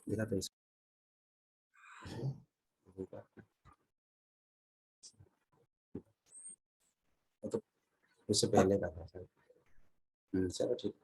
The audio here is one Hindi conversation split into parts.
दिखा तो तो उससे पहले का था सर। चलो ठीक।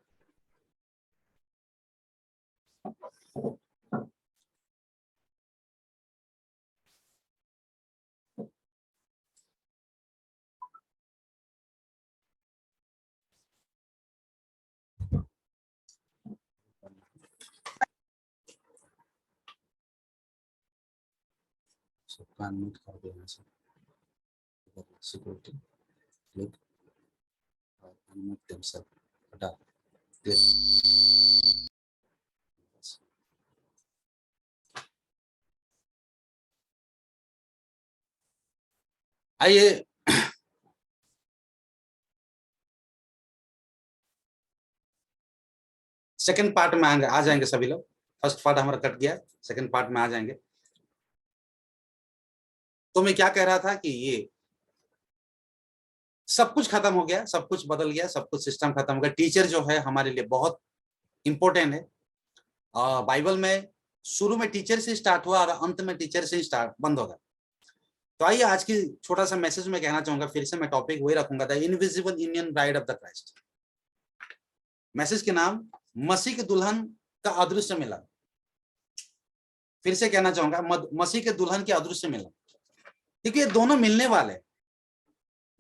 सबका अनम्यूट कर देना सर। सिक्योरिटी क्लिक और अनम्यूट देमसेल्फ हटा क्लिक। आइए सेकंड पार्ट में आ जाएंगे सभी लोग। फर्स्ट पार्ट हमारा कट गया, सेकंड पार्ट में आ जाएंगे। तो मैं क्या कह रहा था कि ये सब कुछ खत्म हो गया, सब कुछ बदल गया, सब कुछ सिस्टम खत्म हो गया। टीचर जो है हमारे लिए बहुत इंपॉर्टेंट है। बाइबल में शुरू में टीचर से स्टार्ट हुआ और अंत में टीचर से स्टार्ट बंद होगा। तो आइए आज की छोटा सा मैसेज में कहना चाहूंगा, फिर से मैं टॉपिक वही रखूंगा, the invisible Indian bride of the Christ. Message के नाम मसीह के दुल्हन का अदृश्य मिलन। फिर से कहना चाहूंगा, मसीह के दुल्हन के अदृश्य मिलन, क्योंकि ये दोनों मिलने वाले हैं,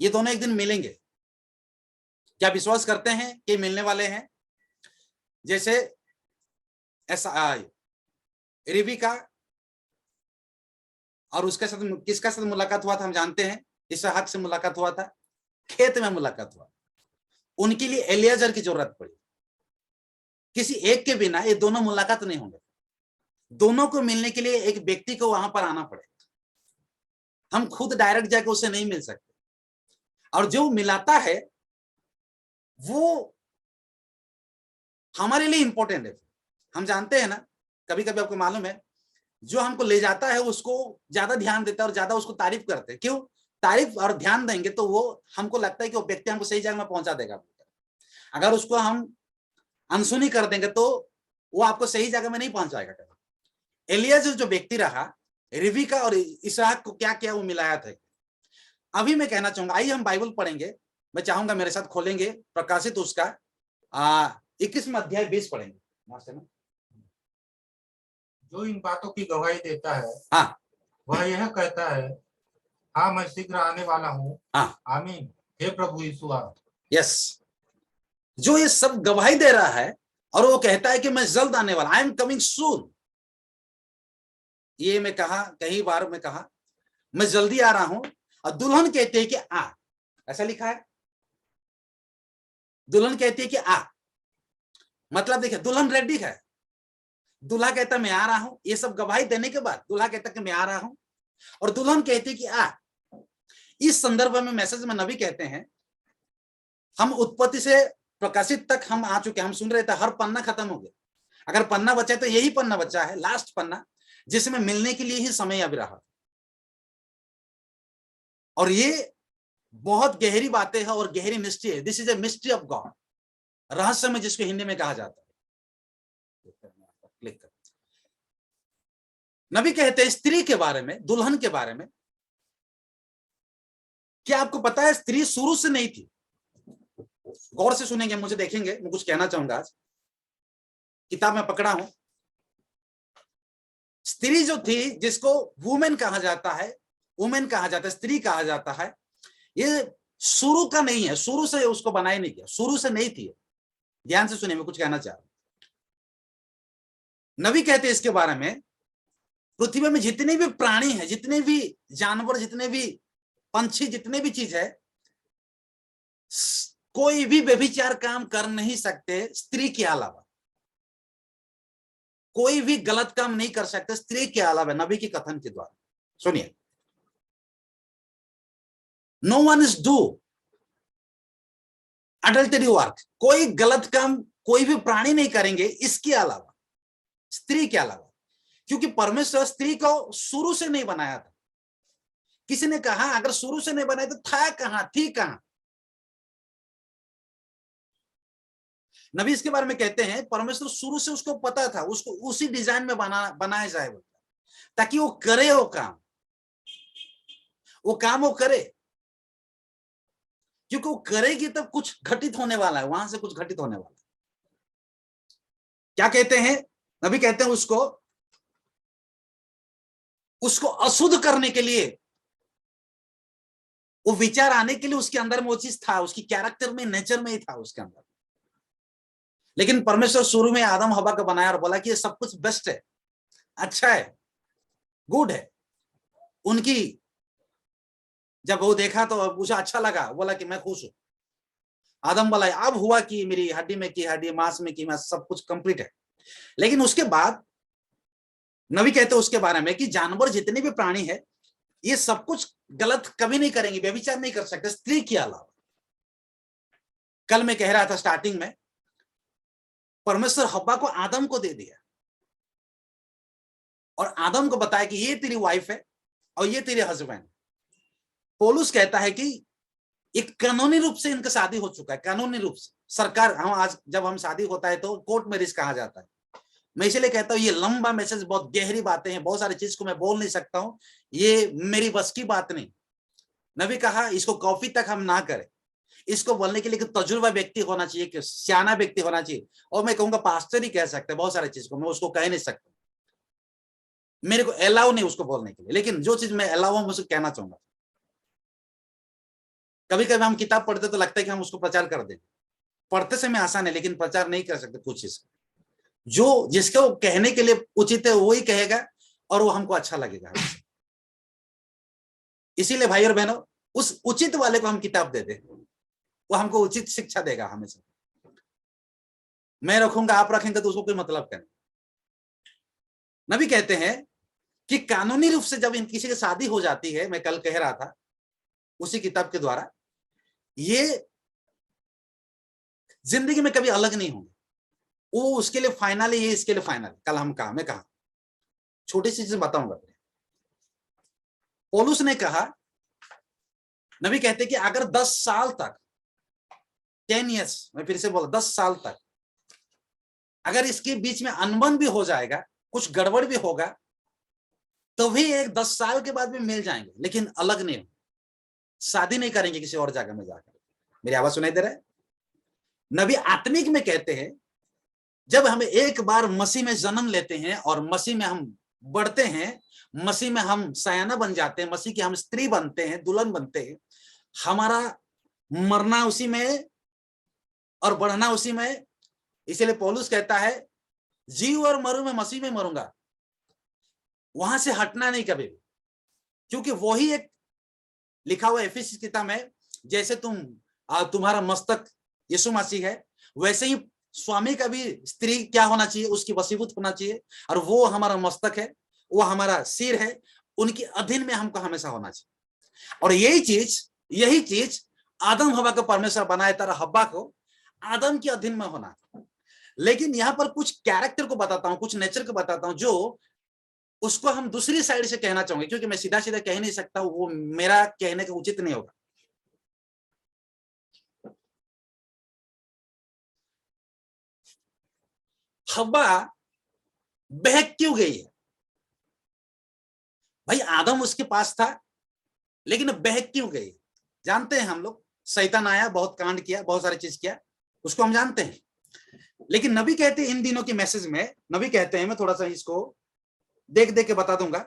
ये दोनों एक दिन मिलेंगे। क्या विश्वास करते हैं कि मिलने वाले हैं? जैसे ऐसा रिबिका और उसके साथ किसका साथ मुलाकात हुआ था हम जानते हैं, इसहाक से मुलाकात हुआ था, खेत में मुलाकात हुआ। उनके लिए एलियाजर की जरूरत पड़ी। किसी एक के बिना ये दोनों मुलाकात नहीं होंगे। दोनों को मिलने के लिए एक व्यक्ति को वहां पर आना पड़ेगा। हम खुद डायरेक्ट जाके उससे नहीं मिल सकते। और जो मिलाता है वो हमारे लिए इंपॉर्टेंट है। हम जानते हैं ना, कभी कभी आपको मालूम है, जो हमको ले जाता है उसको ज्यादा ध्यान देता है और ज्यादा उसको तारीफ करते हैं। क्यों तारीफ और ध्यान देंगे तो वो हमको लगता है कि वो व्यक्ति हमको सही जगह में पहुंचा देगा। अगर उसको हम अनसुनी कर देंगे तो वो आपको सही जगह में नहीं पहुंचाएगा। एलियाजर जो व्यक्ति रहा, रिबिका और इसहाक को क्या क्या वो मिलाया था। अभी मैं कहना चाहूंगा, आइए हम बाइबल पढ़ेंगे। मैं चाहूंगा मेरे साथ खोलेंगे प्रकाशित उसका 21वां अध्याय 20 पढ़ेंगे। जो इन बातों की गवाही देता है, हाँ, वह यह कहता है, हाँ मैं शीघ्र आने वाला हूँ। हाँ, आमीन। हे प्रभु यीशु आ। यस, जो ये सब गवाही दे रहा है और वो कहता है कि मैं जल्द आने वाला, आई एम कमिंग सून। ये मैं कहा, कई बार मैं कहा मैं जल्दी आ रहा हूं, और दुल्हन कहते हैं कि आ। ऐसा लिखा है, दुल्हन कहती है कि आ। मतलब देखिए, दुल्हन रेडी है। दूल्हा कहता मैं आ रहा हूं। ये सब गवाही देने के बाद दूल्हा कहता कि मैं आ रहा हूं, और दुल्हन कहती है कि आ। इस संदर्भ में मैसेज में नबी कहते हैं, हम उत्पत्ति से प्रकाशित तक हम आ चुके, हम सुन रहे थे, हर पन्ना खत्म हो गया। अगर पन्ना बचा है तो यही पन्ना बचा है, लास्ट पन्ना, जिसमें मिलने के लिए ही समय अब रहा। और ये बहुत गहरी बातें हैं और गहरी मिस्ट्री है। This is a mystery of God, रहस्य में जिसको हिंदी में कहा जाता है। क्लिक कर। नबी कहते हैं स्त्री के बारे में, दुल्हन के बारे में, क्या आपको पता है स्त्री शुरू से नहीं थी? गौर से सुनेंगे, मुझे देखेंगे, मैं कुछ कहना चाहूंगा। आज किताब में पकड़ा हूं, स्त्री जो थी, जिसको वुमेन कहा जाता है, वुमेन कहा जाता है, स्त्री कहा जाता है, ये शुरू का नहीं है, शुरू से उसको बनाया नहीं किया, शुरू से नहीं थी। ध्यान से सुनिए, मैं कुछ कहना चाह रहा हूं। नबी कहते हैं इसके बारे में, पृथ्वी में जितने भी प्राणी हैं, जितने भी जानवर, जितने भी पंछी, जितने भी चीज है, कोई भी व्यभिचार काम कर नहीं सकते स्त्री के अलावा। कोई भी गलत काम नहीं कर सकते स्त्री के अलावा, नबी की कथन के द्वारा। सुनिए, no one is do adultery work. कोई गलत काम कोई भी प्राणी नहीं करेंगे इसके अलावा, स्त्री के अलावा। क्योंकि परमेश्वर स्त्री को शुरू से नहीं बनाया था। किसी ने कहा अगर शुरू से नहीं बनाया तो था कहां, थी कहां? नबी इसके बारे में कहते हैं परमेश्वर शुरू से उसको पता था, उसको उसी डिजाइन में बनाया जाए ताकि वो करे, वो काम वो करे, क्योंकि वो करेगी तब कुछ घटित होने वाला है, वहां से कुछ घटित होने वाला है। क्या कहते हैं नबी? कहते हैं उसको अशुद्ध करने के लिए, वो विचार आने के लिए उसके अंदर में वो चीज था, उसकी कैरेक्टर में, नेचर में ही था उसके अंदर। लेकिन परमेश्वर शुरू में आदम हवा को बनाया और बोला कि ये सब कुछ बेस्ट है, अच्छा है, गुड है। उनकी जब वो देखा तो उसे अच्छा लगा, बोला कि मैं खुश हूं। आदम बोला अब हुआ कि मेरी हड्डी में की हड्डी, मांस में की मांस, सब कुछ कंप्लीट है। लेकिन उसके बाद नबी कहते हैं उसके बारे में कि जानवर जितने भी प्राणी है ये सब कुछ गलत कभी नहीं करेंगे, व्यभिचार नहीं कर सकते स्त्री के अलावा। कल मैं कह रहा था स्टार्टिंग में, परमेश्वर हव्वा को आदम को दे दिया और आदम को बताया कि ये तेरी वाइफ है और ये तेरे हस्बैंड। पौलुस कहता है कि एक कानूनी रूप से इनका शादी हो चुका है, कानूनी रूप से। सरकार, हम आज जब हम शादी होता है तो कोर्ट मैरिज कहा जाता है। मैं इसलिए कहता हूं ये लंबा मैसेज, बहुत गहरी बातें हैं, बहुत सारी चीज को मैं बोल नहीं सकता हूं, ये मेरी बस की बात नहीं। नबी कहा इसको कॉफी तक हम ना करें, इसको बोलने के लिए तजुर्बा व्यक्ति होना चाहिए, कि सियाना व्यक्ति होना चाहिए। और मैं कहूंगा पास्टर ही कह सकते हैं बहुत सारी चीज को, मैं उसको कह नहीं सकता, मेरे को अलाउ नहीं उसको बोलने के लिए। लेकिन जो चीज मैं अलाउ हूं उसको कहना चाहूंगा। कभी कभी हम किताब पढ़ते तो लगता है कि हम उसको प्रचार कर दें, पढ़ते समय आसान है लेकिन प्रचार नहीं कर सकते कुछ चीज। जो जिसको कहने के लिए उचित है वो ही कहेगा और वो हमको अच्छा लगेगा। इसीलिए भाई और बहनों, उस उचित वाले को हम किताब दे दें, वो हमको उचित शिक्षा देगा हमेशा। मैं रखूंगा आप रखेंगे तो उसको कोई मतलब क्या नहीं। नबी कहते हैं कि कानूनी रूप से जब इन किसी की शादी हो जाती है, मैं कल कह रहा था उसी किताब के द्वारा, ये जिंदगी में कभी अलग नहीं होंगे। वो उसके लिए फाइनल है, ये इसके लिए फाइनल। कल मैं कहा छोटी सी चीज बताऊंगा। पौलुस ने कहा, नबी कहते कि अगर 10 साल तक, 10 ईयर्स, मैं फिर से बोला 10 साल तक, अगर इसके बीच में अनबन भी हो जाएगा, कुछ गड़बड़ भी होगा, तो भी एक 10 साल के बाद भी मिल जाएंगे, लेकिन अलग नहीं हो, शादी नहीं करेंगे किसी और जगह में जाकर। मेरी आवाज सुनाई दे रहा है? नबी आत्मिक में कहते हैं जब हम एक बार मसीह में जन्म लेते हैं और मसीह में हम बढ़ते हैं, मसीह में हम सयाना बन जाते हैं, मसीह की हम स्त्री बनते हैं, दुल्हन बनते हैं, हमारा मरना उसी में और बढ़ना उसी में। इसलिए पौलुस कहता है जीव और मरू में मसीह में मरूंगा, वहां से हटना नहीं कभी भी, क्योंकि वही एक लिखा हुआ एफिसी किताब में, जैसे तुम्हारा मस्तक यीशु मसीह है, वैसे ही स्वामी का भी स्त्री क्या होना चाहिए, उसकी वशीभूत होना चाहिए, और वो हमारा मस्तक है, वो हमारा सिर है, उनके अधीन में हमको हमेशा होना चाहिए। और यही चीज आदम हवा को परमेश्वर बनाए, तरह हव्वा को आदम के अधीन में होना। लेकिन यहां पर कुछ कैरेक्टर को बताता हूं, कुछ नेचर को बताता हूं, जो उसको हम दूसरी साइड से कहना चाहूंगे, क्योंकि मैं सीधा सीधा कह नहीं सकता, वो मेरा कहने का उचित नहीं होगा। हव्वा बहक क्यों गई है? भाई आदम उसके पास था, लेकिन बहक क्यों गई? जानते हैं हम लोग, शैतान आया, बहुत कांड किया, बहुत सारी चीज किया, उसको हम जानते हैं। लेकिन नबी कहते हैं इन दिनों के मैसेज में, नबी कहते हैं, मैं थोड़ा सा इसको देख देख के बता दूंगा।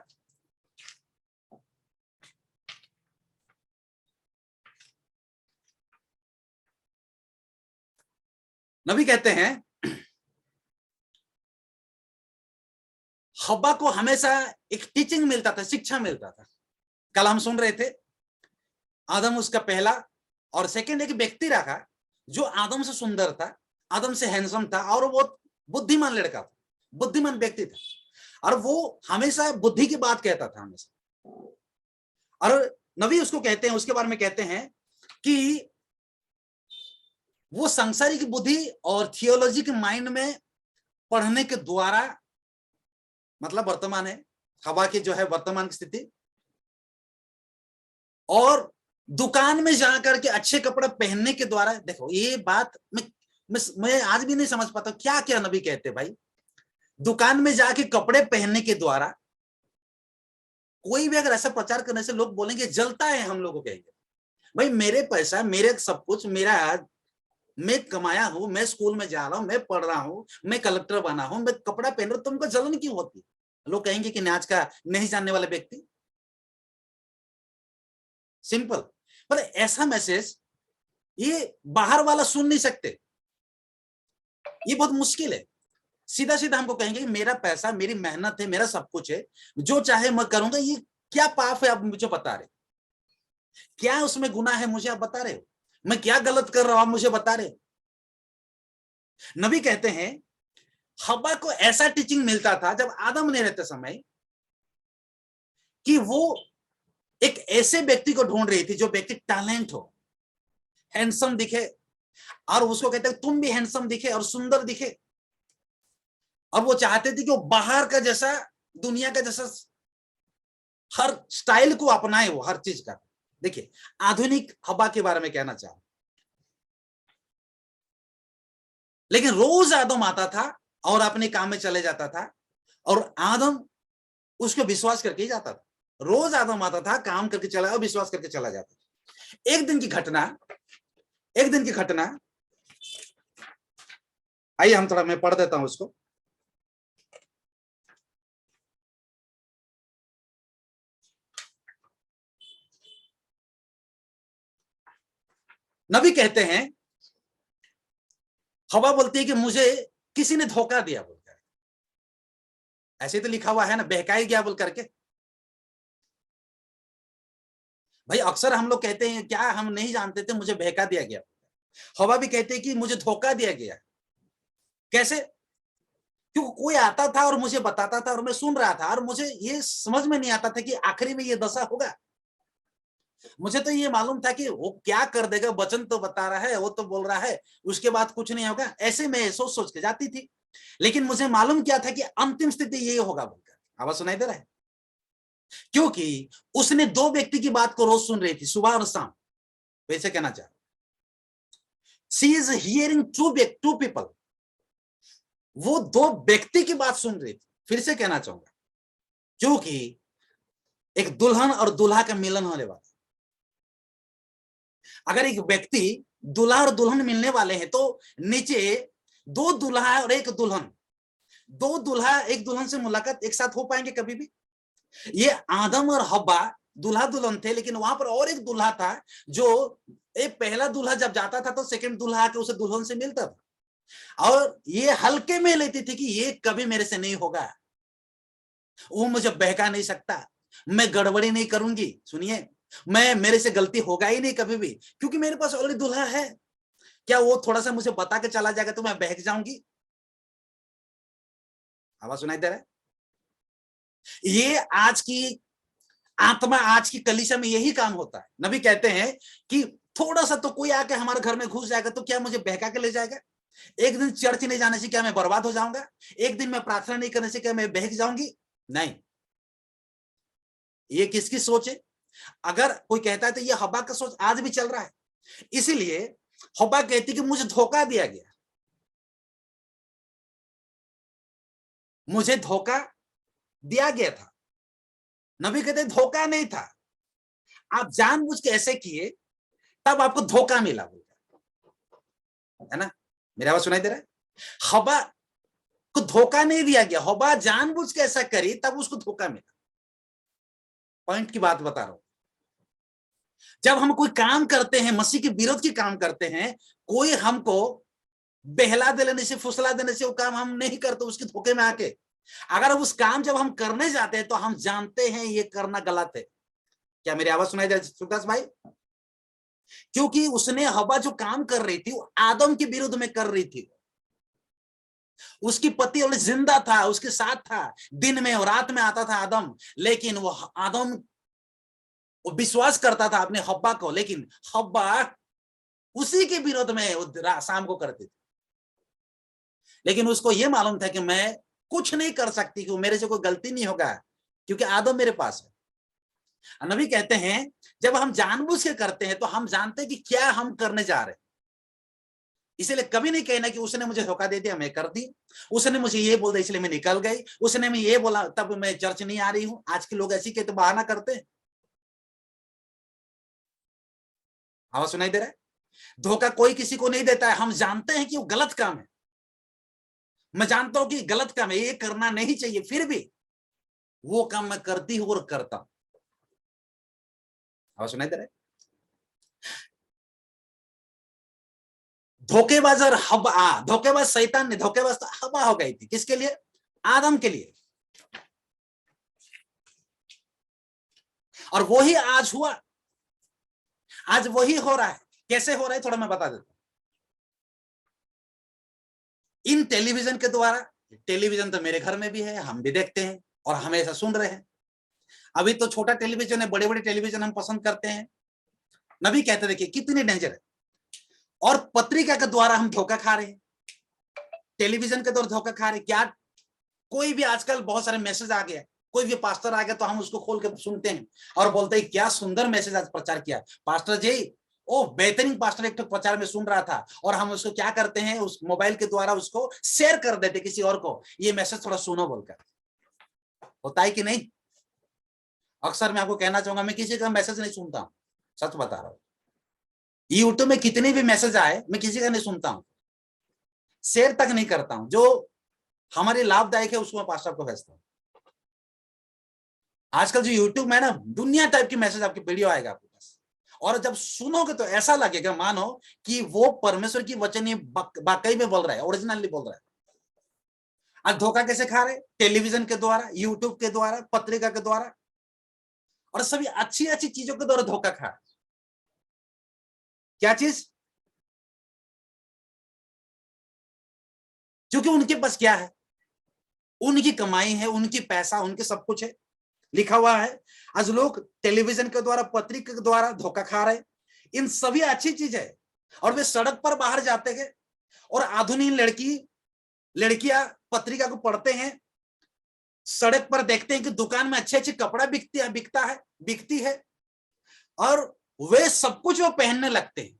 नबी कहते हैं हव्वा को हमेशा एक टीचिंग मिलता था, शिक्षा मिलता था। कल हम सुन रहे थे आदम उसका पहला, और सेकंड एक व्यक्ति रखा जो आदम से सुंदर था, आदम से हैंडसम था, और वो बुद्धिमान लड़का था, बुद्धिमान व्यक्ति था, और वो हमेशा बुद्धि की बात कहता था हमेशा। और नबी उसको कहते हैं, उसके बारे में कहते हैं कि वो सांसारिक बुद्धि और थियोलॉजी के माइंड में पढ़ने के द्वारा, मतलब वर्तमान है हवा की जो है वर्तमान की स्थिति, और दुकान में जाकर के अच्छे कपड़े पहनने के द्वारा। देखो ये बात मैं मैं आज भी नहीं समझ पाता क्या क्या नबी कहते भाई। दुकान में जाके कपड़े पहनने के द्वारा कोई भी अगर ऐसा प्रचार करने से लोग बोलेंगे जलता है, हम लोगों को कहेंगे भाई मेरे पैसा, मेरे सब कुछ मेरा, मैं कमाया हूं, मैं स्कूल में जा रहा हूं, मैं पढ़ रहा हूं, मैं कलेक्टर बना हूं, मैं कपड़ा पहन रहा हूं, तुमको जलन क्यों होती? लोग कहेंगे कि नाच का नहीं जानने वाले व्यक्ति। सिंपल। पर ऐसा मैसेज ये बाहर वाला सुन नहीं सकते, ये बहुत मुश्किल है। सीधा सीधा हमको कहेंगे कि मेरा पैसा, मेरी मेहनत है, मेरा सब कुछ है, जो चाहे मैं करूंगा। ये क्या पाप है आप मुझे बता रहे? क्या उसमें गुनाह है मुझे आप बता रहे हो? मैं क्या गलत कर रहा हूं आप मुझे बता रहे हो? नबी कहते हैं हवा को ऐसा टीचिंग मिलता था जब आदम नहीं रहते समय, कि वो एक ऐसे व्यक्ति को ढूंढ रही थी जो व्यक्ति टैलेंट हो, हैंडसम दिखे, और उसको कहते हैं तुम भी हैंडसम दिखे और सुंदर दिखे। और वो चाहते थे कि वो बाहर का जैसा, दुनिया का जैसा हर स्टाइल को अपनाए, वो हर चीज का। देखिए आधुनिक हवा के बारे में कहना चाहूं, लेकिन रोज आदम आता था और अपने काम में चले जाता था, और आदम उसको विश्वास करके ही जाता था। रोज आदम आता था, काम करके चला और विश्वास करके चला जाता था। एक दिन की घटना, आइए हम थोड़ा, मैं पढ़ देता हूं उसको। नबी कहते हैं, हवा बोलती है कि मुझे किसी ने धोखा दिया बोलकर। ऐसे तो लिखा हुआ है ना, बहकाई गया बोल करके। भाई अक्सर हम लोग कहते हैं क्या हम नहीं जानते थे, मुझे बहका दिया गया। हवा भी कहते हैं कि मुझे धोखा दिया गया। कैसे? क्योंकि कोई आता था और मुझे बताता था और मैं सुन रहा था, और मुझे ये समझ में नहीं आता था कि आखिरी में ये दशा होगा। मुझे तो ये मालूम था कि वो क्या कर देगा, वचन तो बता रहा है, वो तो बोल रहा है, उसके बाद कुछ नहीं होगा। ऐसे में सोच सोच के जाती थी, लेकिन मुझे मालूम क्या था कि अंतिम स्थिति ये होगा बोलकर। आवाज सुनाई दे रहा है? क्योंकि उसने दो व्यक्ति की बात को रोज सुन रही थी, सुबह और शाम। वैसे कहना चाह, she is hearing two people. वो दो व्यक्ति की बात सुन रही थी। फिर से कहना चाहूंगा, क्योंकि एक दुल्हन और दूल्हा का मिलन होने वाला। अगर एक व्यक्ति, दूल्हा और दुल्हन मिलने वाले हैं, तो नीचे दो दूल्हा और एक दुल्हन, दो दूल्हा एक दुल्हन से मुलाकात एक साथ हो पाएंगे कभी भी? ये आदम और हव्वा दूल्हा दुल्हन थे, लेकिन वहां पर और एक दूल्हा था, जो एक पहला दूल्हा जब जाता था तो सेकंड दूल्हा आके उसे दुल्हन से मिलता था, और ये हल्के में लेती थी कि ये कभी मेरे से नहीं होगा, वो मुझे बहका नहीं सकता, मैं गड़बड़ी नहीं करूंगी। सुनिए, मैं, मेरे से गलती होगा ही नहीं कभी भी, क्योंकि मेरे पास ऑलरेडी दूल्हा है। क्या वो थोड़ा सा मुझे बता के चला जाएगा तो मैं बहक जाऊंगी? आवाज सुनाई दे रहा है? ये आज की आत्मा, आज की कलीसिया में यही काम होता है। नबी कहते हैं कि थोड़ा सा तो कोई आके हमारे घर में घुस जाएगा तो क्या मुझे बहका के ले जाएगा? एक दिन चर्च नहीं जाने से क्या मैं बर्बाद हो जाऊंगा? एक दिन मैं प्रार्थना नहीं करने से क्या मैं बहक जाऊंगी? नहीं। ये किसकी सोच है? अगर कोई कहता है तो ये हब्बा का सोच आज भी चल रहा है। इसीलिए हब्बा कहती कि मुझे धोखा दिया गया, मुझे धोखा दिया गया था। नबी कहते धोखा नहीं था, आप जानबूझ के ऐसे किए तब आपको धोखा मिला, है ना? मेरी आवाज सुनाई दे रहा है? हब्बा को धोखा नहीं दिया गया, हब्बा जानबूझ के ऐसा करी तब उसको धोखा मिला। पॉइंट की बात बता रहा हूं। जब हम कोई काम करते हैं, मसीह के विरोध की काम करते हैं, कोई हमको बहला देने से, फुसला देने से वो काम हम नहीं करते उसके धोखे में आके। अगर उस काम जब हम करने जाते हैं तो हम जानते हैं ये करना गलत है। क्या मेरी आवाज सुनाई दे रही है सुभाष भाई? क्योंकि उसने हवा जो काम कर रही थी वो आदम के विरुद्ध में कर रही थी। उसकी पति और जिंदा था, उसके साथ था, दिन में और रात में आता था आदम, लेकिन वो आदम वो विश्वास करता था अपने हब्बा को, लेकिन हब्बा उसी के विरोध में वो शाम को करती थी। लेकिन उसको ये मालूम था कि मैं कुछ नहीं कर सकती, कि मेरे से कोई गलती नहीं होगा, क्योंकि आदम मेरे पास है। नबी कहते हैं जब हम जानबूझ के करते हैं तो हम जानते हैं कि क्या हम करने जा रहे हैं। इसलिए कभी नहीं कहना कि उसने मुझे धोखा दे दिया मैं कर दी, उसने मुझे ये बोल दिया इसलिए मैं निकल गई, उसने मैं ये बोला तब मैं चर्च नहीं आ रही हूं। आज के लोग ऐसी के तो बहाना करते हैं। आवाज सुनाई दे रहा है? धोखा कोई किसी को नहीं देता है, हम जानते हैं कि वो गलत काम है, मैं जानता हूं कि गलत काम है, ये करना नहीं चाहिए, फिर भी वो काम मैं करती हूं और करता हूं। आवाज सुनाई दे रहा है? धोखेबाज और हवा, धोखेबाज शैतान ने, धोखेबाज तो हवा हो गई थी, किसके लिए? आदम के लिए। और वही आज हुआ, आज वही हो रहा है। कैसे हो रहा है थोड़ा मैं बता देता हूं। इन टेलीविजन के द्वारा, टेलीविजन तो मेरे घर में भी है, हम भी देखते हैं और हमेशा सुन रहे हैं। अभी तो छोटा टेलीविजन है, बड़े बड़े टेलीविजन हम पसंद करते हैं। नबी कहते देखिए कितनी डेंजर है। और पत्रिका के द्वारा हम धोखा खा रहे हैं, टेलीविजन के द्वारा धोखा खा रहे हैं। क्या कोई भी आजकल बहुत सारे मैसेज आ गया, कोई भी पास्टर आ गया तो हम उसको खोल के सुनते हैं और बोलते हैं क्या सुंदर मैसेज आज प्रचार किया पास्टर जी, ओ बेहतरीन पास्टर एक तो प्रचार में सुन रहा था। और हम उसको क्या करते हैं, उस मोबाइल के द्वारा उसको शेयर कर देते किसी और को, ये मैसेज थोड़ा सुनो बोलकर। होता है कि नहीं? अक्सर मैं आपको कहना चाहूंगा, मैं किसी का मैसेज नहीं सुनता हूं, सच बता रहा हूं। यूट्यूब में कितने भी मैसेज आए मैं किसी का नहीं सुनता हूं, शेयर तक नहीं करता हूं। जो हमारे लाभदायक है उसको मैं पास्टर को भेजता हूं। आजकल जो यूट्यूब में ना दुनिया टाइप की मैसेज आपकी वीडियो आएगा आपके पास, और जब सुनोगे तो ऐसा लगेगा मानो कि वो परमेश्वर की वचन ये वाकई में बोल रहा है, ओरिजिनली बोल रहा है। आज धोखा कैसे खा रहे? टेलीविजन के द्वारा, यूट्यूब के द्वारा, पत्रिका के द्वारा, और सभी अच्छी अच्छी चीजों के द्वारा धोखा खा रहे। क्या चीज? क्योंकि उनके पास क्या है, उनकी कमाई है, उनकी पैसा, उनके सब कुछ है, लिखा हुआ है। आज लोग टेलीविजन के द्वारा, पत्रिका के द्वारा धोखा खा रहे। इन सभी अच्छी चीज है, और वे सड़क पर बाहर जाते हैं और आधुनिक लड़कियां पत्रिका को पढ़ते हैं, सड़क पर देखते हैं कि दुकान में अच्छे अच्छे कपड़ा बिकती है, और वे सब कुछ वो पहनने लगते हैं।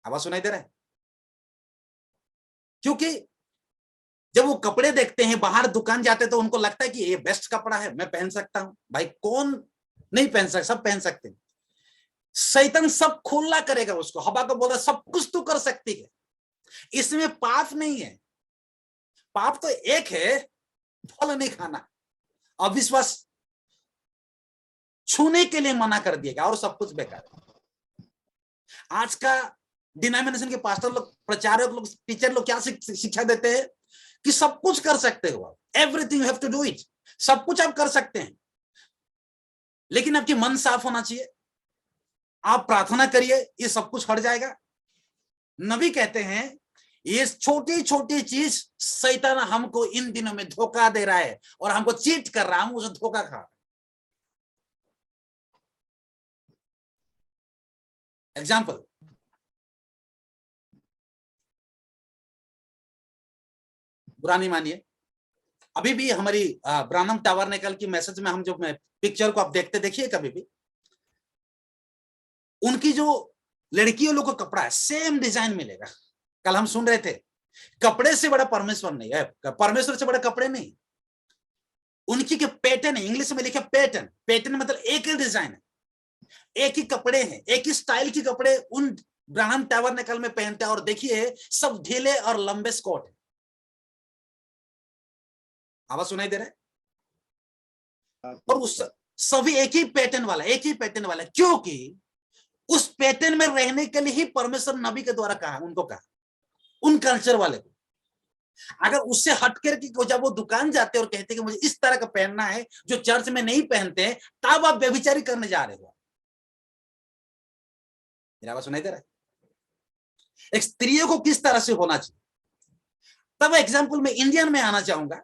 आवाज सुनाई दे रहा है? क्योंकि जब वो कपड़े देखते हैं, बाहर दुकान जाते हैं, तो उनको लगता है कि ये बेस्ट कपड़ा है, मैं पहन सकता हूं। भाई कौन नहीं पहन सकता? सब पहन सकते हैं। शैतान सब खुला करेगा उसको, हवा को बोला सब कुछ तू कर सकती है, इसमें पाप नहीं है। पाप तो एक है, फल नहीं खाना, अविश्वास छूने के लिए मना कर दिएगा, और सब कुछ बेकार है। आज का डिनोमिनेशन के पास्टर लोग, प्रचारक लोग, टीचर लोग क्या शिक्षा देते हैं कि सब कुछ कर सकते हो आप, everything you have to do it, सब कुछ आप कर सकते हैं, लेकिन आपकी मन साफ होना चाहिए, आप प्रार्थना करिए, ये सब कुछ हट जाएगा। नबी कहते हैं ये छोटी छोटी चीज शैतान हमको इन दिनों में धोखा दे रहा है और हमको चीट कर रहा है, हम उसे धोखा खा रहे हैं। एग्जाम्पल, बुरा नहीं मानिए, अभी भी हमारी ब्रानम टाबरनेकल की मैसेज में हम जो पिक्चर को आप देखिए कभी भी, उनकी जो लड़कियों लोग का कपड़ा है सेम डिजाइन मिलेगा। कल हम सुन रहे थे, कपड़े से बड़ा परमेश्वर नहीं है, परमेश्वर से बड़ा कपड़े नहीं, उनकी के पैटर्न है, इंग्लिश में लिखे पैटर्न, पैटर्न मतलब एक ही डिजाइन है, एक ही कपड़े हैं, एक ही स्टाइल के कपड़े उन ब्राह्मण टाबरनेकल में पहनते हैं। और देखिए सब ढीले और लंबे स्कर्ट है। आवाज सुनाई दे रहा है? और उस सभी एक ही पैटर्न वाला, क्योंकि उस पैटर्न में रहने के लिए ही परमेश्वर नबी के द्वारा कहा, उनको कहा, उन कल्चर वाले को। अगर उससे हट करके जब वो दुकान जाते और कहते कि मुझे इस तरह का पहनना है जो चर्च में नहीं पहनते, तब आप व्यभिचारी करने जा रहे हो। मेरा आवाज सुनाई दे रहा है? एक स्त्रियों को किस तरह से होना चाहिए। तब एग्जाम्पल में इंडियन में आना चाहूंगा।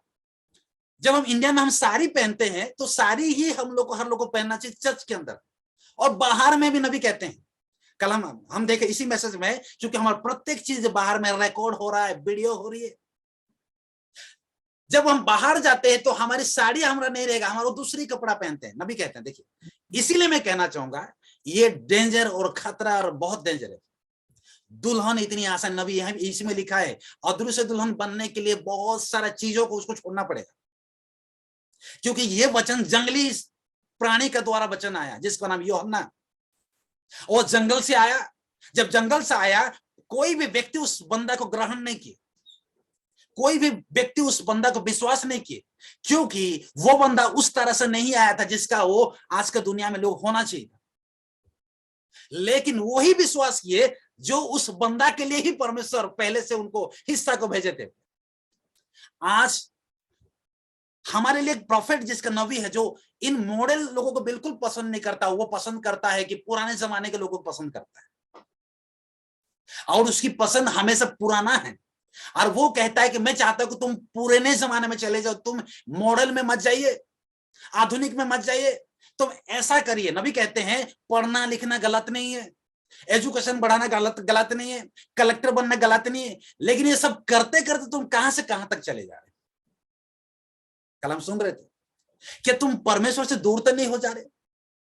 जब हम इंडिया में हम साड़ी पहनते हैं तो साड़ी ही हम लोग को, हर लोग को पहनना चाहिए चर्च के अंदर, और बाहर में भी नबी कहते हैं। कल हम देखे इसी मैसेज में, क्योंकि हमारा प्रत्येक चीज बाहर में रिकॉर्ड हो रहा है, वीडियो हो रही है। जब हम बाहर जाते हैं तो हमारी साड़ी हमारा नहीं रहेगा, हमारा दूसरी कपड़ा पहनते हैं, नबी कहते हैं। देखिए इसीलिए मैं कहना चाहूंगा ये डेंजर और खतरा और बहुत डेंजर है। दुल्हन इतनी आसान, नबी यहाँ इसमें लिखा है अदृश्य दुल्हन बनने के लिए बहुत सारा चीजों को उसको छोड़ना पड़ेगा, क्योंकि ये वचन जंगली प्राणी के द्वारा वचन आया जिसका नाम यूहन्ना, वो जंगल से आया। जब जंगल से आया कोई भी व्यक्ति उस बंदा को ग्रहण नहीं किया, कोई भी व्यक्ति उस बंदा को विश्वास नहीं किए, क्योंकि वो बंदा उस तरह से नहीं आया था जिसका वो आज के दुनिया में लोग होना चाहिए था। लेकिन वही विश्वास किए जो उस बंदा के लिए ही परमेश्वर पहले से उनको हिस्सा को भेजे थे। आज हमारे लिए एक प्रॉफिट जिसका नबी है, जो इन मॉडल लोगों को बिल्कुल पसंद नहीं करता, वो पसंद करता है कि पुराने जमाने के लोगों को पसंद करता है, और उसकी पसंद हमेशा पुराना है। और वो कहता है कि मैं चाहता हूं कि तुम पुराने जमाने में चले जाओ, तुम मॉडल में मत जाइए, आधुनिक में मत जाइए, तुम ऐसा करिए। नबी कहते हैं पढ़ना लिखना गलत नहीं है, एजुकेशन बढ़ाना गलत नहीं है, कलेक्टर बनना गलत नहीं है, लेकिन ये सब करते करते तुम कहां से कहां तक चले जा रहे। कल हम सुन रहे थे कि तुम परमेश्वर से दूर तो नहीं हो जा रहे।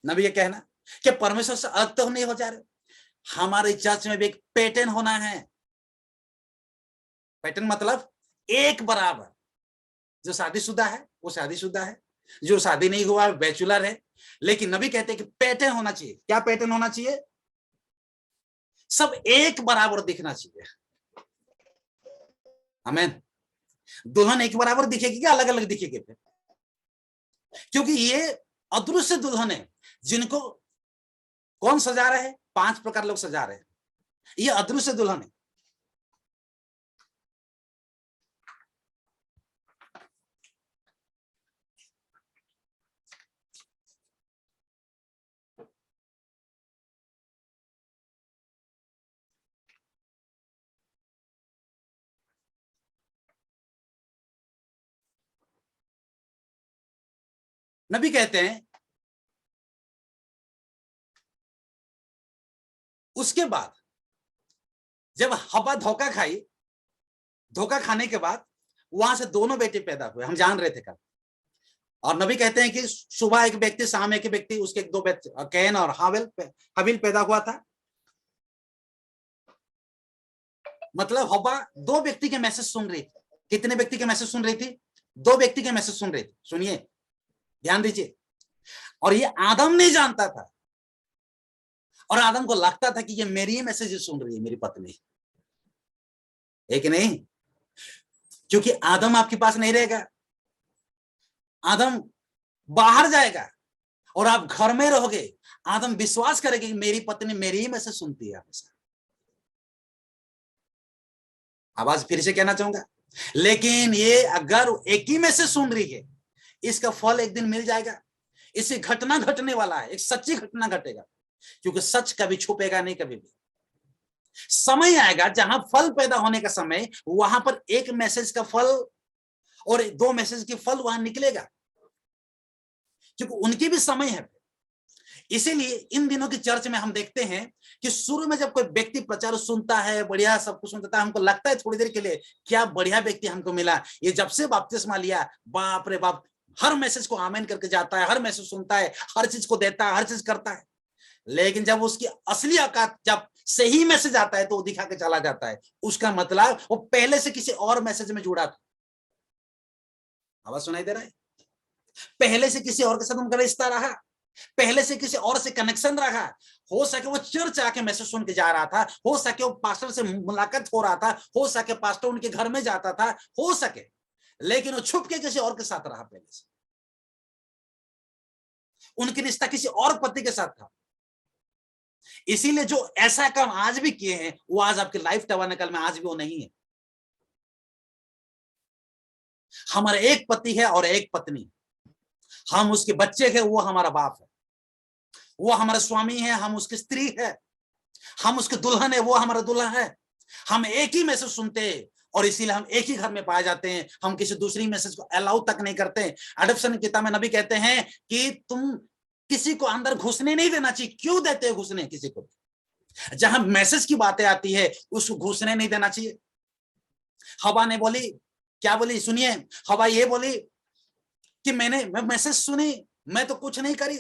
नबी ये कहना कि परमेश्वर से अलग तो नहीं हो जा रहे। हमारे चर्च में भी एक पैटर्न होना है। पैटर्न मतलब एक बराबर, जो शादीशुदा है वो शादीशुदा है, जो शादी नहीं हुआ बैचलर है। लेकिन नबी कहते हैं कि पैटर्न होना चाहिए। क्या पैटर्न होना चाहिए? सब एक बराबर दिखना चाहिए। आमीन। दुल्हन एक बराबर दिखेगी क्या अलग अलग दिखेगी? फिर क्योंकि ये अदृश्य दुल्हन है जिनको कौन सजा रहे हैं? 5 प्रकार लोग सजा रहे हैं। ये अदृश्य दुल्हन है। नबी कहते हैं उसके बाद जब हवा धोखा खाई, धोखा खाने के बाद वहां से दोनों बेटे पैदा हुए। हम जान रहे थे कल। और नबी कहते हैं कि सुबह एक व्यक्ति, शाम एक व्यक्ति, उसके 2 बच्चे कैन और हाबिल पैदा हुआ था। मतलब हवा 2 व्यक्ति के मैसेज सुन रही थी। कितने व्यक्ति के मैसेज सुन रही थी? 2 व्यक्ति के मैसेज सुन रही थी। सुनिए, ध्यान दीजिए। और ये आदम नहीं जानता था, और आदम को लगता था कि ये मेरी ही मैसेज सुन रही है, मेरी पत्नी है कि नहीं? क्योंकि आदम आपके पास नहीं रहेगा, आदम बाहर जाएगा और आप घर में रहोगे। आदम विश्वास करेगा कि मेरी पत्नी मेरी ही मैसेज सुनती है हमेशा। आवाज फिर से कहना चाहूंगा, लेकिन ये अगर एक ही मैसेज सुन रही है, इसका फल एक दिन मिल जाएगा। इसे घटना घटने वाला है, एक सच्ची घटना घटेगा, क्योंकि सच कभी छुपेगा नहीं कभी भी। समय आएगा जहां फल पैदा होने का समय, वहां पर एक मैसेज का फल और 2 मैसेज की फल वहां निकलेगा, क्योंकि उनकी भी समय है। इसीलिए इन दिनों की चर्च में हम देखते हैं कि शुरू में जब कोई व्यक्ति प्रचार सुनता है, बढ़िया सब कुछ सुनता है, हमको लगता है थोड़ी देर के लिए क्या बढ़िया व्यक्ति हमको मिला। ये जब से बपतिस्मा लिया, बाप रे बाप, हर मैसेज को आमीन करके जाता है, हर मैसेज सुनता है, हर चीज को देता है, हर चीज करता है। लेकिन जब उसकी असली औकात, जब सही मैसेज आता है तो वो दिखा के चला जाता है। उसका मतलब वो पहले से किसी और मैसेज में जुड़ा था। आवाज सुनाई दे रहा है? पहले से किसी और के साथ उनका रिश्ता रहा, पहले से किसी और से कनेक्शन रहा। हो सके वो चर्च आके मैसेज सुन के जा रहा था, हो सके वो पास्टर से मुलाकात हो रहा था, हो सके पास्टर उनके घर में जाता था, हो सके, लेकिन वो छुप के किसी और के साथ रहा। पहले से उनकी रिश्ता किसी और पति के साथ था। इसीलिए जो ऐसा काम आज भी किए हैं, वो आज आपके लाइफ टैबरनेकल में आज भी वो नहीं है। हमारा एक पति है और एक पत्नी, हम उसके बच्चे हैं, वो हमारा बाप है, वो हमारा स्वामी है, हम उसकी स्त्री है, हम उसके दुल्हन है, वो हमारा दुल्हा है। हम एक ही मैसेज सुनते हैं और इसीलिए हम एक ही घर में पाए जाते हैं। हम किसी दूसरी मैसेज को अलाउ तक नहीं करते। अडॉप्शन किताब में नबी कहते हैं कि तुम किसी को अंदर घुसने नहीं देना चाहिए। क्यों देते हो घुसने किसी को? जहां मैसेज की बातें आती है उसको घुसने नहीं देना चाहिए। हवा ने बोली, क्या बोली? सुनिए, हवा ये बोली कि मैं मैसेज सुनी, मैं तो कुछ नहीं करी,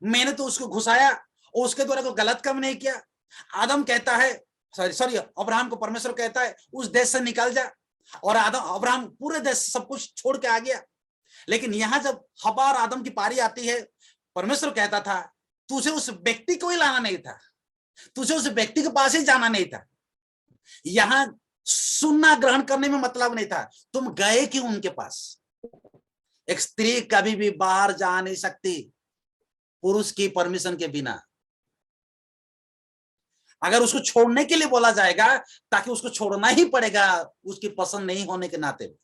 मैंने तो उसको घुसाया और उसके द्वारा कोई गलत काम नहीं किया। आदम कहता है सॉरी अब्राहम को परमेश्वर कहता है उस देश से निकल जा, और अब्राहम पूरे देश सब कुछ छोड़ के आ गया। लेकिन यहां जब हवा और आदम की पारी आती है, परमेश्वर कहता था तुझे उस व्यक्ति को ही लाना नहीं था, तुझे उस व्यक्ति के पास ही जाना नहीं था। यहां सुनना ग्रहण करने में मतलब नहीं था, तुम गए क्यों उनके पास। एक स्त्री कभी भी बाहर जा नहीं सकती पुरुष की परमिशन के बिना। अगर उसको छोड़ने के लिए बोला जाएगा ताकि उसको छोड़ना ही पड़ेगा उसकी पसंद नहीं होने के नाते।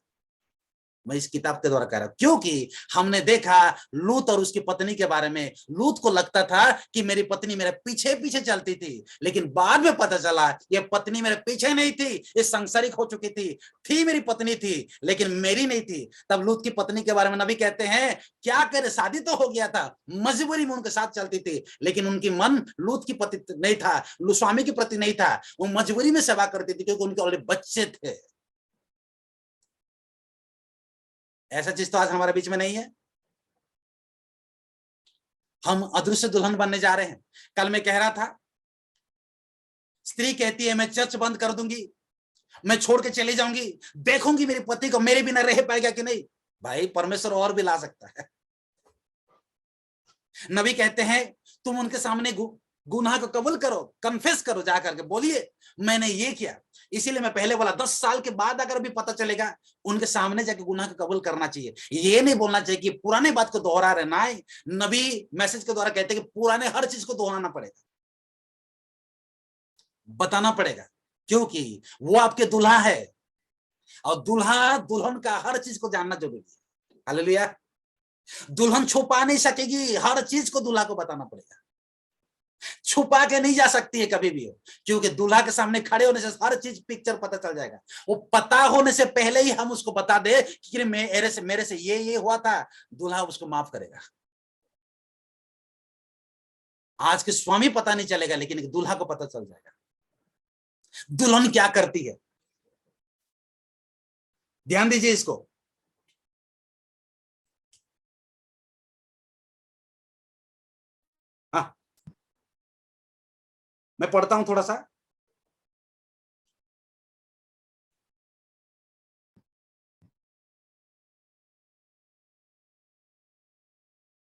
मैं इस किताब के द्वारा कह रहा हूं क्योंकि हमने देखा लूत और उसकी पत्नी के बारे में। लूत को लगता था कि मेरी पत्नी मेरे पीछे पीछे चलती थी, लेकिन बाद में पता चला ये पत्नी मेरे पीछे नहीं थी, ये सांसारिक हो चुकी थी मेरी पत्नी थी लेकिन मेरी नहीं थी। तब लूत की पत्नी के बारे में नबी कहते हैं क्या करे, शादी तो हो गया था, मजबूरी में उनके साथ चलती थी, लेकिन उनकी मन लूत की पति नहीं था, स्वामी के प्रति नहीं था, वो मजबूरी में सेवा करती थी क्योंकि उनके ऑलरेडी बच्चे थे। ऐसा चीज तो आज हमारे बीच में नहीं है। हम अदृश्य दुल्हन बनने जा रहे हैं। कल मैं कह रहा था स्त्री कहती है मैं चर्च बंद कर दूंगी, मैं छोड़ के चली जाऊंगी, देखूंगी मेरे पति को मेरे बिना रह पाएगा कि नहीं। भाई परमेश्वर और भी ला सकता है। नबी कहते हैं तुम उनके सामने गुनाह को कबूल करो, कन्फेस करो, जा करके बोलिए मैंने ये किया। इसीलिए मैं पहले बोला 10 साल के बाद अगर भी पता चलेगा उनके सामने जाके गुनाह को कबूल करना चाहिए। ये नहीं बोलना चाहिए कि पुराने बात को दोहरा रहना है। नबी मैसेज के द्वारा कहते हैं कि पुराने हर चीज को दोहराना पड़ेगा, बताना पड़ेगा, क्योंकि वो आपके दुल्हा है और दुल्हा दुल्हन का हर चीज को जानना जरूरी है। हालेलुया। दुल्हन छुपा नहीं सकेगी, हर चीज को दुल्हा को बताना पड़ेगा, छुपा के नहीं जा सकती है कभी भी, क्योंकि दूल्हा के सामने खड़े होने से हर चीज पिक्चर पता चल जाएगा। वो पता होने से पहले ही हम उसको बता दे कि मेरे से ये हुआ था, दूल्हा उसको माफ करेगा। आज के स्वामी पता नहीं चलेगा लेकिन दूल्हा को पता चल जाएगा दुल्हन क्या करती है। ध्यान दीजिए इसको। हाँ मैं पढ़ता हूं थोड़ा सा।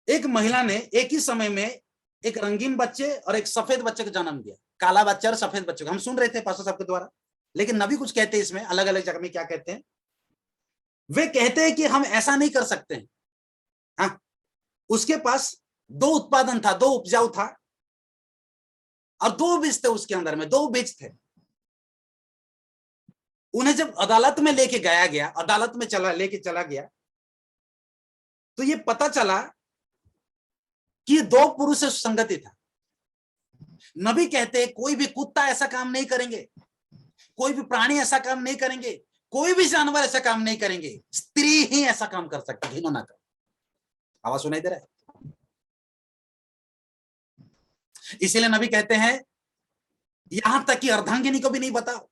एक महिला ने एक ही समय में एक रंगीन बच्चे और एक सफेद बच्चे को जन्म दिया। काला बच्चा और सफेद बच्चे को हम सुन रहे थे पास्टर साहब के द्वारा, लेकिन नबी कुछ कहते हैं इसमें, अलग अलग जगह में क्या कहते हैं। वे कहते हैं कि हम ऐसा नहीं कर सकते हैं। हाँ, उसके पास 2 उत्पादन था, 2 उपजाऊ था और 2 बीज थे, उसके अंदर में 2 बीज थे। उन्हें जब अदालत में लेके गया, अदालत में लेके चला गया, तो ये पता चला कि 2 पुरुष से संगति था। नबी कहते हैं कोई भी कुत्ता ऐसा काम नहीं करेंगे, कोई भी प्राणी ऐसा काम नहीं करेंगे, कोई भी जानवर ऐसा काम नहीं करेंगे, स्त्री ही ऐसा काम कर सकती है। घिनौना कर। आवाज सुनाई दे रहा है? इसीलिए नबी कहते हैं यहां तक कि अर्धांगिनी को भी नहीं बताओ।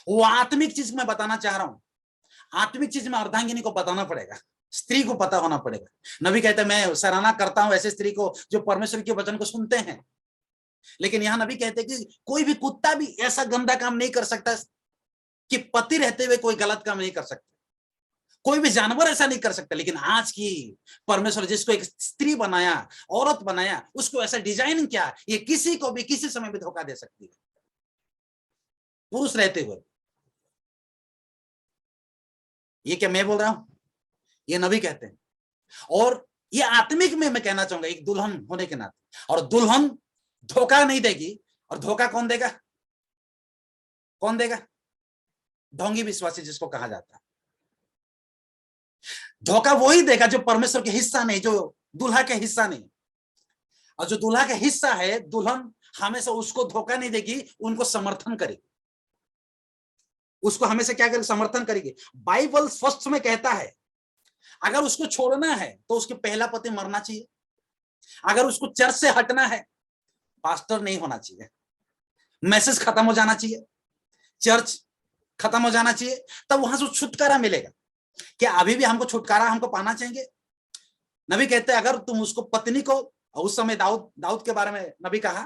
वो आत्मिक चीज मैं बताना चाह रहा हूं, आत्मिक चीज में अर्धांगिनी को बताना पड़ेगा, स्त्री को पता होना पड़ेगा। नबी कहते हैं मैं सराहना करता हूं ऐसे स्त्री को जो परमेश्वर के वचन को सुनते हैं, लेकिन यहां नबी कहते हैं कि कोई भी कुत्ता भी ऐसा गंदा काम नहीं कर सकता कि पति रहते हुए कोई गलत काम नहीं कर सकता, कोई भी जानवर ऐसा नहीं कर सकता। लेकिन आज की परमेश्वर जिसको एक स्त्री बनाया, औरत बनाया, उसको ऐसा डिजाइन किया, ये किसी को भी किसी समय भी धोखा दे सकती है, पुरुष रहते हुए। ये क्या मैं बोल रहा हूं, ये नबी कहते हैं। और ये आत्मिक में मैं कहना चाहूंगा एक दुल्हन होने के नाते। और दुल्हन धोखा नहीं देगी, और धोखा कौन देगा? कौन देगा? ढोंगी विश्वासी जिसको कहा जाता है। धोखा वही देगा जो परमेश्वर के हिस्सा नहीं, जो दूल्हा के हिस्सा नहीं। और जो दूल्हा का हिस्सा है, दुल्हन हमेशा उसको धोखा नहीं देगी, उनको समर्थन करेगी, उसको हमेशा क्या करेगी? समर्थन करेगी। बाइबल स्पष्ट में कहता है अगर उसको छोड़ना है तो उसके पहला पति मरना चाहिए, अगर उसको चर्च से हटना है, पास्टर नहीं होना चाहिए, मैसेज खत्म हो जाना चाहिए, चर्च खत्म हो जाना चाहिए, तब वहां से छुटकारा मिलेगा। क्या अभी भी हमको छुटकारा हमको पाना चाहिए? नबी कहते हैं अगर तुम उसको पत्नी को और उस समय दाऊद के बारे में नबी कहा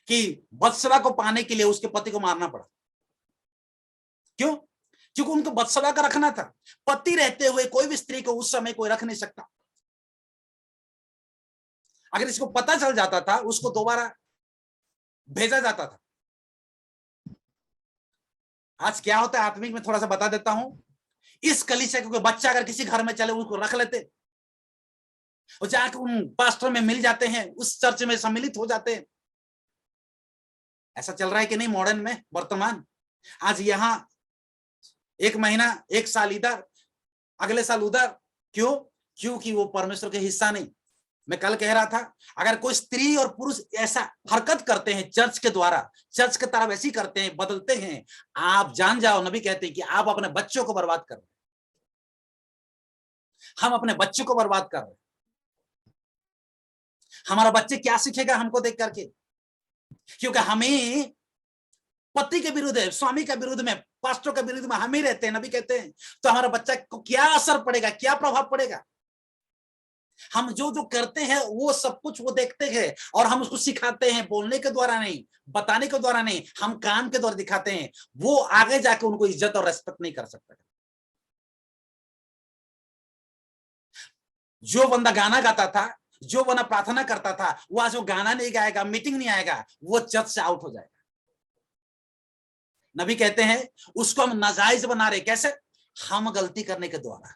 कि बत्सबा को पाने के लिए उसके पति को मारना पड़ा। क्यों? क्योंकि उनको बत्सबा का रखना था। पति रहते हुए कोई भी स्त्री को उस समय कोई रख नहीं सकता। अगर इसको पता चल जाता था, उसको दोबारा भेजा जाता था। आज क्या होता है आत्मिक में थोड़ा सा बता देता हूं। इस कलीसिया के कोई बच्चा अगर किसी घर में चले, उसको रख लेते और जाकर उन पास्टर में मिल जाते हैं, उस चर्च में सम्मिलित हो जाते हैं। ऐसा चल रहा है कि नहीं मॉडर्न में वर्तमान? आज यहां एक महीना, एक साल इधर, अगले साल उधर। क्यों? क्योंकि वो परमेश्वर के हिस्सा नहीं। मैं कल कह रहा था, अगर कोई स्त्री और पुरुष ऐसा हरकत करते हैं चर्च के द्वारा, चर्च के तरफ ऐसी करते हैं, बदलते हैं, आप जान जाओ, नबी कहते हैं कि आप अपने बच्चों को बर्बाद कर रहे हैं। हम अपने बच्चों को बर्बाद कर रहे हैं। हमारा बच्चे क्या सीखेगा हमको देख करके? क्योंकि हमें पति के विरुद्ध है, स्वामी के विरुद्ध में, पास्टर के विरुद्ध में हम ही रहते हैं। नबी कहते हैं तो हमारा बच्चा को क्या असर पड़ेगा, क्या प्रभाव पड़ेगा? हम जो जो करते हैं वो सब कुछ वो देखते हैं और हम उसको सिखाते हैं, बोलने के द्वारा नहीं, बताने के द्वारा नहीं, हम काम के द्वारा दिखाते हैं। वो आगे जाके उनको इज्जत और रेस्पेक्ट नहीं कर सकता। जो बंदा गाना गाता था, जो बंदा प्रार्थना करता था, वो आज वो गाना नहीं गाएगा, मीटिंग नहीं आएगा, वो चर्च से आउट हो जाएगा। नबी कहते हैं उसको हम नाजायज बना रहे। कैसे? हम गलती करने के द्वारा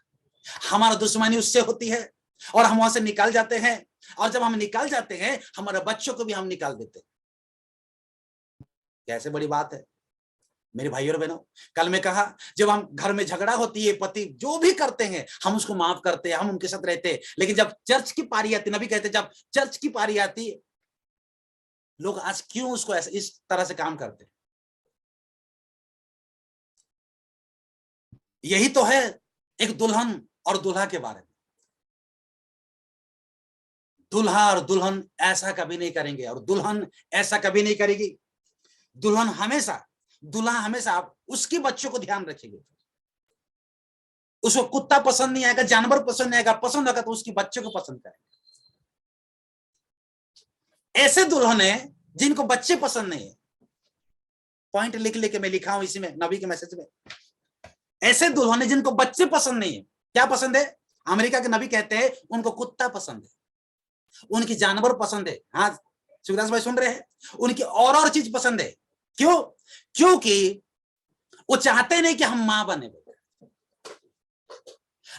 हमारा दुश्मनी उससे होती है और हम वहां से निकल जाते हैं। और जब हम निकल जाते हैं, हमारे बच्चों को भी हम निकाल देते हैं। कैसे बड़ी बात है मेरे भाइयों और बहनों। कल में कहा, जब हम घर में झगड़ा होती है, पति जो भी करते हैं हम उसको माफ करते हैं, हम उनके साथ रहते हैं। लेकिन जब चर्च की पारी आती, नबी कहते जब चर्च की पारी आती है, लोग आज क्यों उसको ऐसे इस तरह से काम करते हैं? यही तो है एक दुल्हन और दूल्हा के बारे में। दूल्हा और दुल्हन ऐसा कभी नहीं करेंगे और दुल्हन ऐसा कभी नहीं करेगी। दूल्हा हमेशा उसके बच्चों को ध्यान रखेगी। उसको कुत्ता पसंद नहीं आएगा, जानवर पसंद नहीं आएगा, पसंद होगा तो उसकी बच्चों को पसंद करेगा। ऐसे दुल्हन है जिनको बच्चे पसंद नहीं है। पॉइंट लिख लेके मैं लिखा हूं इसी में, नबी के मैसेज में। ऐसे दुल्हन है जिनको बच्चे पसंद नहीं है। क्या पसंद है? अमेरिका के नबी कहते हैं उनको कुत्ता पसंद है, उनकी जानवर पसंद है। हाँ शिवदास भाई सुन रहे हैं? उनकी और चीज पसंद है। क्यों? क्योंकि वो चाहते नहीं कि हम मां बने।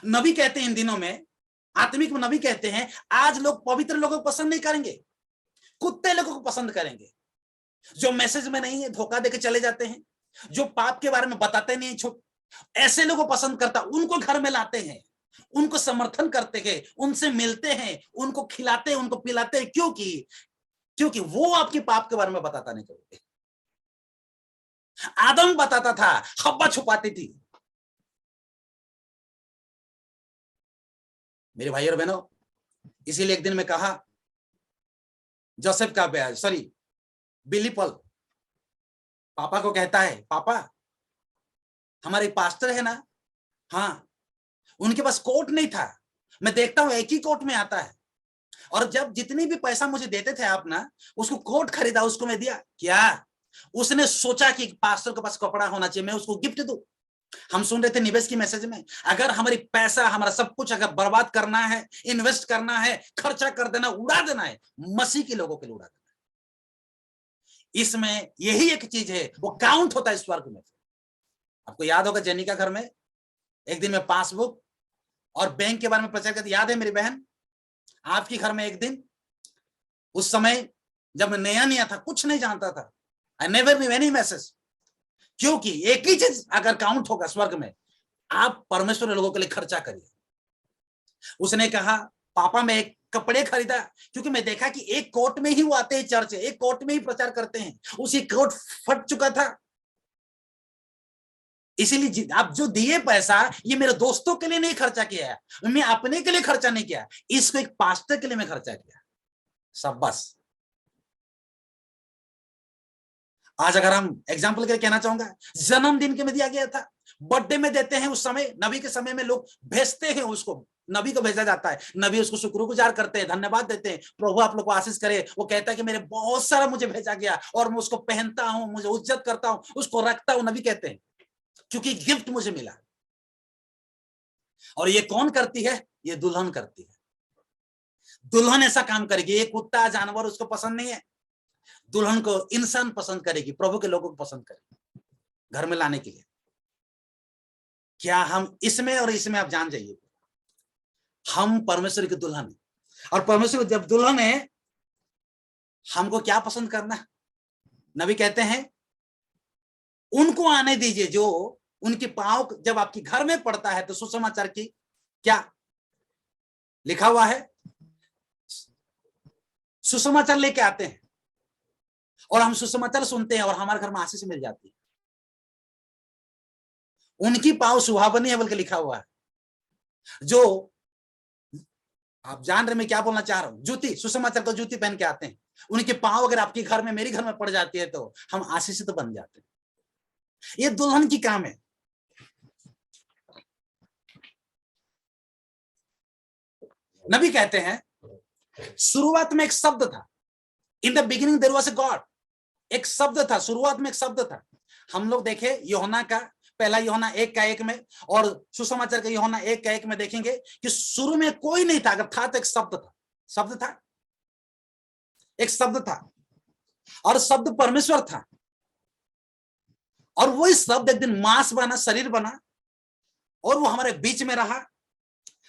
नबी कहते हैं इन दिनों में, आत्मिक में नबी कहते हैं आज लोग पवित्र लोगों को पसंद नहीं करेंगे, कुत्ते लोगों को पसंद करेंगे। जो मैसेज में नहीं है धोखा देके चले जाते हैं, जो पाप के बारे में बताते नहीं है, ऐसे लोगों को पसंद करता, उनको घर में लाते हैं, उनको समर्थन करते हैं, उनसे मिलते हैं, उनको खिलाते हैं, उनको पिलाते हैं। क्योंकि वो आपके पाप के बारे में बताता नहीं करोगे। आदम बताता था, हव्वा छुपाती थी। मेरे भाई और बहनों, इसीलिए एक दिन में कहा, जोसेफ का बिली पॉल पापा को कहता है, पापा हमारे पास्टर है ना, हाँ उनके पास कोट नहीं था, मैं देखता हूं एक ही कोट में आता है, और जब जितनी भी पैसा मुझे देते थे आप ना, उसको कोट खरीदा, उसको मैं दिया। क्या उसने सोचा कि पास्टर के पास कपड़ा होना चाहिए, मैं उसको गिफ्ट दूं? हम सुन रहे थे निवेश की मैसेज में, अगर हमारी पैसा, हमारा सब कुछ अगर बर्बाद करना है, इन्वेस्ट करना है, खर्चा कर देना, उड़ा देना है, मसीह के लोगों के लिए उड़ा देना है। इसमें यही एक चीज है, वो काउंट होता है स्वर्ग में। आपको याद होगा जेनी का घर में एक दिन में पासबुक और बैंक के बारे में प्रचार करते, याद है मेरी बहन? आपके घर में एक दिन, उस समय जब मैं नया था, कुछ नहीं जानता था, I never knew any message. क्योंकि एक ही चीज अगर काउंट होगा स्वर्ग में, आप परमेश्वर लोगों के लिए खर्चा करिए। उसने कहा, पापा मैं एक कपड़े खरीदा, क्योंकि मैं देखा कि एक कोट में ही वो आते हैं चर्च, एक कोट में ही प्रचार करते हैं, उसी कोट फट चुका था। इसीलिए आप जो दिए पैसा, ये मेरे दोस्तों के लिए नहीं खर्चा किया है, मैं अपने के लिए खर्चा नहीं किया, इसको एक पास्टर के लिए मैं खर्चा किया। सब बस। आज अगर हम एग्जाम्पल के कहना चाहूंगा, जन्मदिन के में दिया गया था, बर्थडे में देते हैं। उस समय नबी के समय में लोग भेजते हैं उसको नबी को भेजा जाता है, नबी उसको शुक्रगुजार करते हैं, धन्यवाद देते हैं, प्रभु आप लोग को आशीष करे। वो कहता है कि मेरे बहुत सारा मुझे भेजा गया और मैं उसको पहनता हूं, मुझे इज्जत करता हूं, उसको रखता हूं। नबी कहते हैं क्योंकि गिफ्ट मुझे मिला। और ये कौन करती है? ये दुल्हन करती है। दुल्हन ऐसा काम करेगी। ये कुत्ता जानवर उसको पसंद नहीं है, दुल्हन को इंसान पसंद करेगी, प्रभु के लोगों को पसंद करेगी घर में लाने के लिए। क्या हम इसमें और इसमें आप जान जाइए, हम परमेश्वर की दुल्हन है। और परमेश्वर जब दुल्हन है, हमको क्या पसंद करना? नबी कहते हैं उनको आने दीजिए जो उनके पांव जब आपके घर में पड़ता है तो सुसमाचार की क्या लिखा हुआ है? सुसमाचार लेके आते हैं और हम सुसमाचार सुनते हैं और हमारे घर में आशीष मिल जाती है। उनकी पांव सुहावनी है बल्कि लिखा हुआ है। जो आप जान रहे मैं क्या बोलना चाह रहा हूं, जूती, सुसमाचार को जूती पहन के आते हैं, उनके पांव अगर आपके घर में मेरे घर में पड़ जाती है तो हम आशीषित बन जाते हैं। ये दुल्हन की काम है। नबी कहते हैं शुरुआत में एक शब्द था, in the beginning there was a God. एक शब्द था, शुरुआत में एक शब्द था। हम लोग देखे यूहन्ना का पहला यूहन्ना 1:1 में और सुसमाचार का यूहन्ना 1:1 में देखेंगे कि शुरू में कोई नहीं था, अगर था तो एक शब्द था। शब्द था, एक शब्द था और शब्द परमेश्वर था। और वही शब्द एक दिन मांस बना, शरीर बना और वो हमारे बीच में रहा।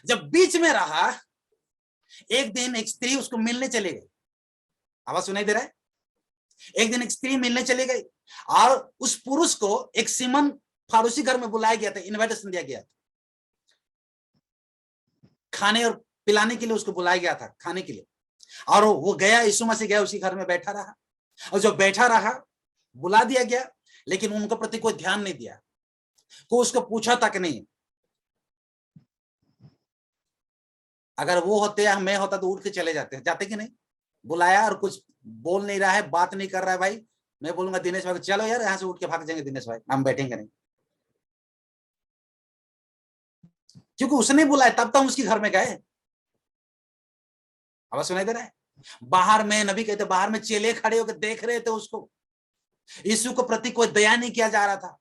जब बीच में रहा, एक दिन एक स्त्री उसको मिलने चली गई। आवाज सुनाई दे रहा है? एक दिन एक स्त्री मिलने चली गई और उस पुरुष को एक सीमन फारूसी घर में बुलाया गया था, इनविटेशन दिया गया था, खाने और पिलाने के लिए उसको बुलाया गया था, खाने के लिए। और वो गया, यीशु मसीह गया, उसी घर में बैठा रहा। और जब बैठा रहा, बुला दिया गया, लेकिन उनके प्रति कोई ध्यान नहीं दिया, कोई उसको पूछा तक नहीं। अगर वो होते या मैं होता तो उठ के चले जाते, जाते कि नहीं? बुलाया और कुछ बोल नहीं रहा है, बात नहीं कर रहा है, भाई मैं बोलूंगा दिनेश भाई चलो यार यहाँ से उठ के भाग जाएंगे, दिनेश भाई हम बैठेंगे नहीं, क्योंकि उसने बुलाया तब तो हम उसके घर में गए। आवाज सुनाई दे रहा है? बाहर में नबी कहते बाहर में चेले खड़े होकर देख रहे थे उसको। यीशु को प्रति कोई दया नहीं किया जा रहा था।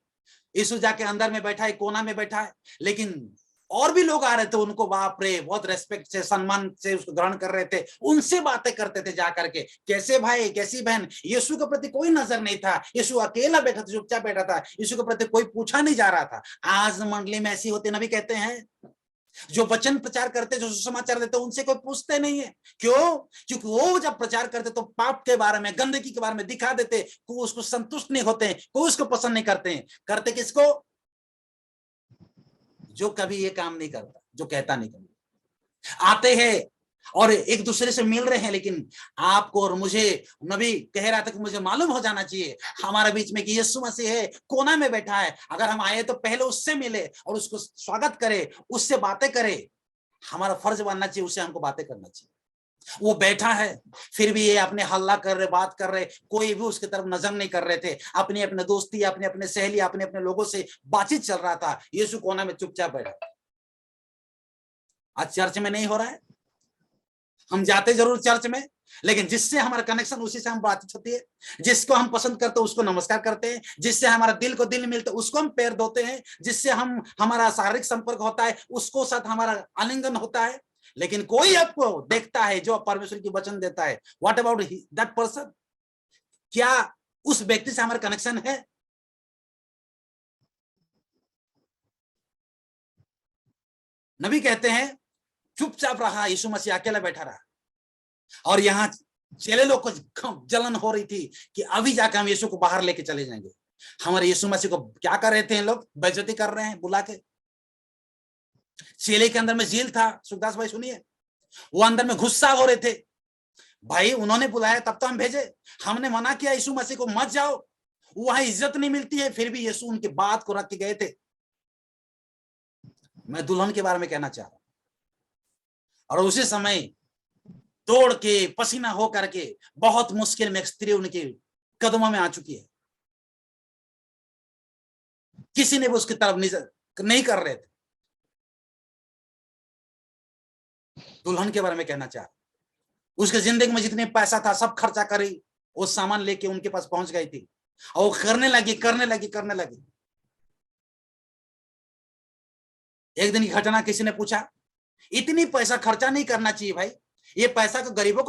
यीशु जाके अंदर में बैठा है, कोना में बैठा है, लेकिन और भी लोग आ रहे थे, उनको बाप रे बहुत रेस्पेक्ट से, सम्मान से उसको ग्रहण कर रहे थे, उनसे बातें करते थे जाकर के, कैसे भाई, कैसी बहन। यीशु के प्रति कोई नजर नहीं था। यीशु अकेला बैठा था, चुपचाप बैठा था। यीशु के प्रति कोई पूछा नहीं जा रहा था। आज मंडली में ऐसी होती, नबी कहते हैं जो वचन प्रचार करते, जो सुसमाचार देते, उनसे कोई पूछते नहीं है। क्यों? क्योंकि वो जब प्रचार करते तो पाप के बारे में, गंदगी के बारे में दिखा देते, कोई उसको संतुष्ट नहीं होते हैं, कोई उसको पसंद नहीं करते हैं। करते किसको? जो कभी ये काम नहीं करता, जो कहता नहीं करता। आते हैं और एक दूसरे से मिल रहे हैं, लेकिन आपको और मुझे, नबी कह रहा था कि मुझे मालूम हो जाना चाहिए हमारे बीच में कि यीशु मसीह है, कोना में बैठा है। अगर हम आए तो पहले उससे मिले और उसको स्वागत करें, उससे बातें करें। हमारा फर्ज बनना चाहिए, उससे हमको बातें करना चाहिए। वो बैठा है, फिर भी ये अपने हल्ला कर रहे, बात कर रहे, कोई भी उसकी तरफ नजर नहीं कर रहे थे। अपनी अपने दोस्ती, अपने अपने सहेली, अपने अपने लोगों से बातचीत चल रहा था। यीशु कोना में चुपचाप बैठा। आज चर्च में नहीं हो रहा है। हम जाते जरूर चर्च में, लेकिन जिससे हमारा कनेक्शन, उसी से हम बातचीत होती है। जिसको हम पसंद करते हैं उसको नमस्कार करते हैं, जिससे हमारा दिल को दिल मिलता है उसको हम पैर धोते हैं, जिससे हमारा शारीरिक संपर्क होता है उसको साथ हमारा आलिंगन होता है। लेकिन कोई आपको देखता है जो परमेश्वर की वचन देता है, व्हाट अबाउट दैट पर्सन? क्या उस व्यक्ति से हमारा कनेक्शन है? नबी कहते हैं चुपचाप रहा, यीशु मसीह अकेला बैठा रहा। और यहाँ चेले लोग को जलन हो रही थी कि अभी जाकर हम यीशु को बाहर लेके चले जाएंगे। हमारे यीशु मसीह को क्या कर रहे थे लोग? बेइज्जती कर रहे हैं बुला के। चेले के अंदर में झील था, सुखदास भाई सुनिए, वो अंदर में गुस्सा हो रहे थे। भाई उन्होंने बुलाया तब तो हम भेजे, हमने मना किया यीशु मसीह को मत जाओ, वहां इज्जत नहीं मिलती है, फिर भी यीशु उनकी बात को रख के गए थे। मैं दुल्हन के बारे में कहना चाह रहा हूं। और उसी समय दौड़ के पसीना हो करके बहुत मुश्किल में स्त्री उनके कदमों में आ चुकी है। किसी ने भी उसकी तरफ नहीं कर रहे थे। दुल्हन के बारे में कहना चाह रहा हूं। उसके जिंदगी में जितने पैसा था सब खर्चा करी, वो सामान लेके उनके पास पहुंच गई थी और वो करने लगी। एक दिन की घटना, किसी ने पूछा, इतनी पैसा खर्चा नहीं करना चाहिए भाई, ये पैसा तो गरीबों